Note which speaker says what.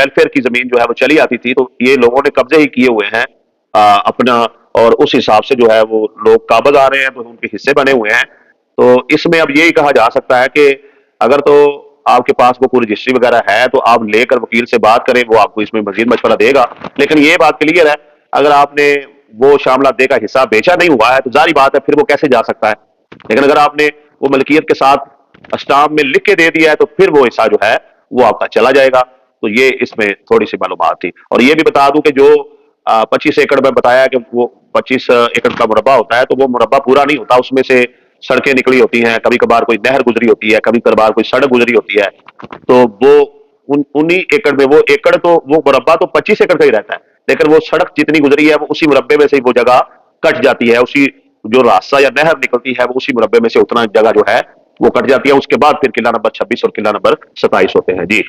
Speaker 1: Welfare की जमीन जो है वो चली आती थी, तो ये लोगों ने कब्जे ही किए हुए हैं अपना, और उस हिसाब से जो है वो लोग काबिज आ रहे हैं, तो उनके हिस्से बने हुए हैं। तो इसमें अब यही कहा जा सकता है कि अगर तो आपके पास वो कोई रजिस्ट्री वगैरह है तो आप लेकर वकील से बात करें, वो आपको इसमें मजीद मशवरा देगा। लेकिन ये बात क्लियर है, अगर आपने वो शामलात दे का हिस्सा बेचा नहीं हुआ है तो जारी बात है फिर वो कैसे जा सकता है। लेकिन अगर आपने वो मलकियत के साथ स्टाम्प में लिख के दे दिया है तो फिर वो हिस्सा जो है वो आपका चला जाएगा। तो ये इसमें थोड़ी सी मालूमात थी। और ये भी बता दूं कि जो 25 एकड़ में बताया कि वो 25 एकड़ का मुरब्बा होता है, तो वो मुरब्बा पूरा नहीं होता, उसमें से सड़कें निकली होती हैं, कभी कभार कोई नहर गुजरी होती है, कभी कभार कोई सड़क गुजरी होती है। तो वो उन्हीं एकड़ में, वो एकड़ तो वो मुरब्बा तो 25 एकड़ का ही रहता है, लेकिन वो सड़क जितनी गुजरी है वो उसी मुरब्बे में से वो जगह कट जाती है, उसी जो रास्ता या नहर निकलती है वो उसी मुरब्बे में से उतना जगह जो है वो कट जाती है। उसके बाद फिर किला नंबर 26 और किला नंबर 27 होते हैं जी।